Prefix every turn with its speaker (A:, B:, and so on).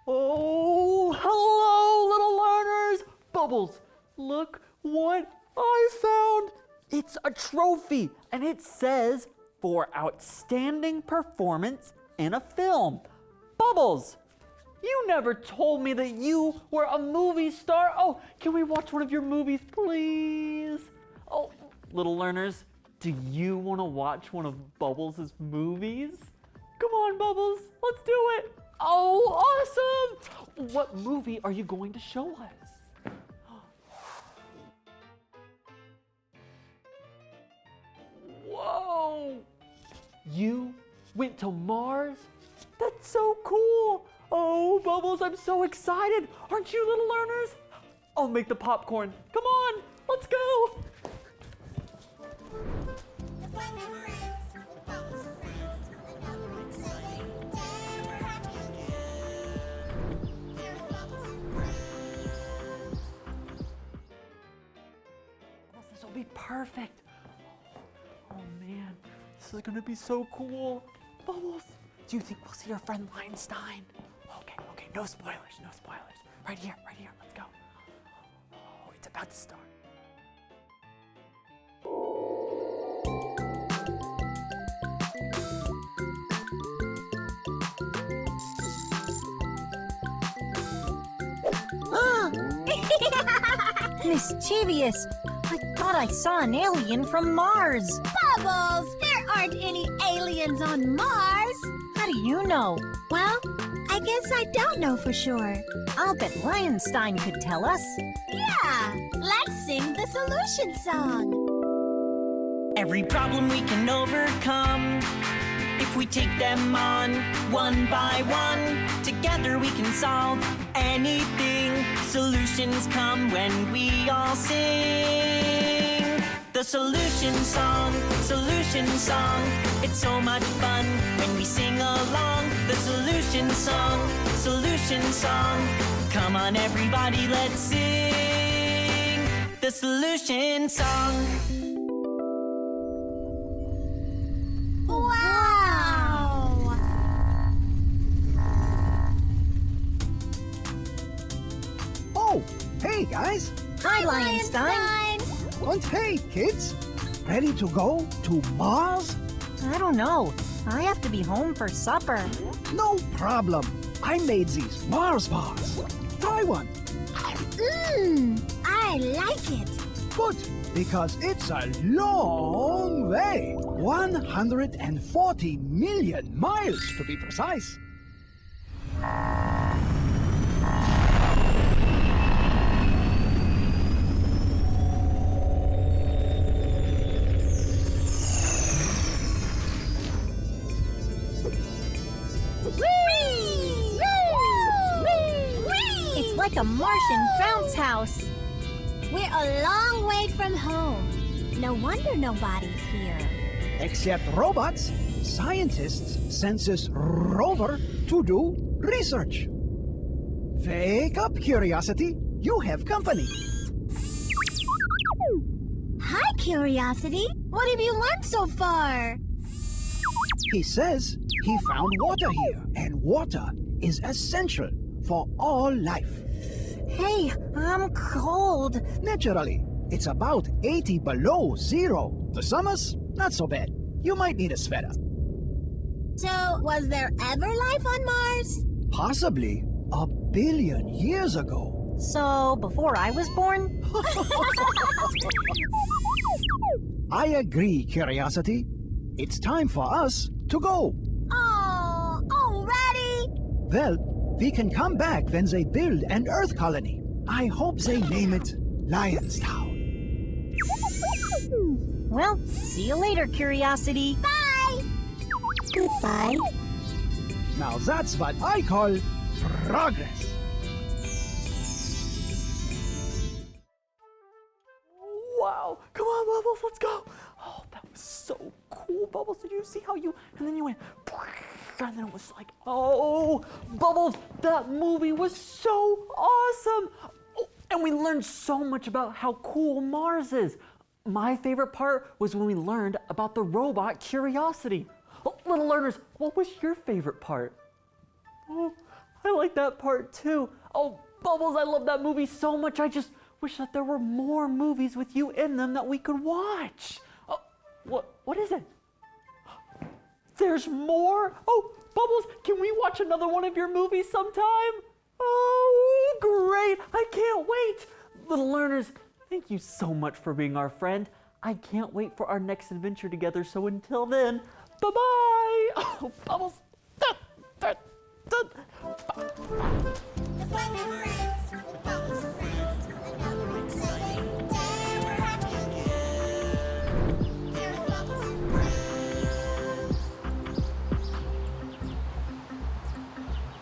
A: Oh, hello, little learners. Bubbles, look what I found. It's a trophy, and it says for outstanding performance in a film. Bubbles, you never told me that you were a movie star. Oh, can we watch one of your movies, please? Oh, little learners, do you want to watch one of Bubbles' movies? Come on, Bubbles, let's do it. Oh, awesome. What movie are you going to show us? Whoa! You went to Mars? That's so cool! Oh, Bubbles, I'm so excited! Aren't you, little learners? I'll make the popcorn. Come on, let's go! This will be perfect. Oh man, this is gonna be so cool. Bubbles, do you think we'll see our friend Lionstein? Okay, no spoilers. Right here, let's go. Oh, it's about to start.
B: Mischievous! I thought I saw an alien from Mars.
C: Bubbles, there aren't any aliens on Mars.
B: How do you know?
C: Well, I guess I don't know for sure.
B: I'll bet Lionstein could tell us.
C: Yeah, let's sing the solution song.
D: Every problem we can overcome if we take them on one by one. Together we can solve anything. Solutions come when we all sing. The solution song, it's so much fun when we sing along. The solution song, come on everybody, let's sing the solution song.
C: Wow!
E: Oh, hey guys!
B: Hi, Lionstein.
E: And hey kids! Ready to go to Mars?
B: I don't know. I have to be home for supper.
E: No problem. I made these Mars bars. Try one.
C: I like it.
E: Good, because it's a long way. 140 million miles to be precise.
B: It's like a Martian bounce house.
C: We're a long way from home. No wonder nobody's here.
E: Except robots, scientists sent this rover to do research. Wake up, Curiosity. You have company.
C: Hi, Curiosity. What have you learned so far?
E: He says he found water here, and water is essential for all life.
B: Hey, I'm cold.
E: Naturally, it's about 80 below zero. The summers, not so bad. You might need a sweater.
C: So, was there ever life on Mars?
E: Possibly 1 billion years ago.
B: So, before I was born?
E: I agree, Curiosity. It's time for us to go.
C: Oh, already?
E: Well, we can come back when they build an Earth colony. I hope they name it Lionstein.
B: Well, see you later, Curiosity.
C: Bye! Goodbye.
E: Now that's what I call progress.
A: Wow, come on, Bubbles, let's go. Oh, that was so cool, Bubbles. Did you see how and then you went, and then it was like, oh, Bubbles, that movie was so awesome. Oh, and we learned so much about how cool Mars is. My favorite part was when we learned about the robot Curiosity. Oh, little learners, what was your favorite part? Oh, I like that part too. Oh, Bubbles, I love that movie so much. I just wish that there were more movies with you in them that we could watch. Oh, what is it? There's more? Oh, Bubbles, can we watch another one of your movies sometime? Oh, great. I can't wait. Little learners, thank you so much for being our friend. I can't wait for our next adventure together. So until then, bye-bye. Oh, Bubbles.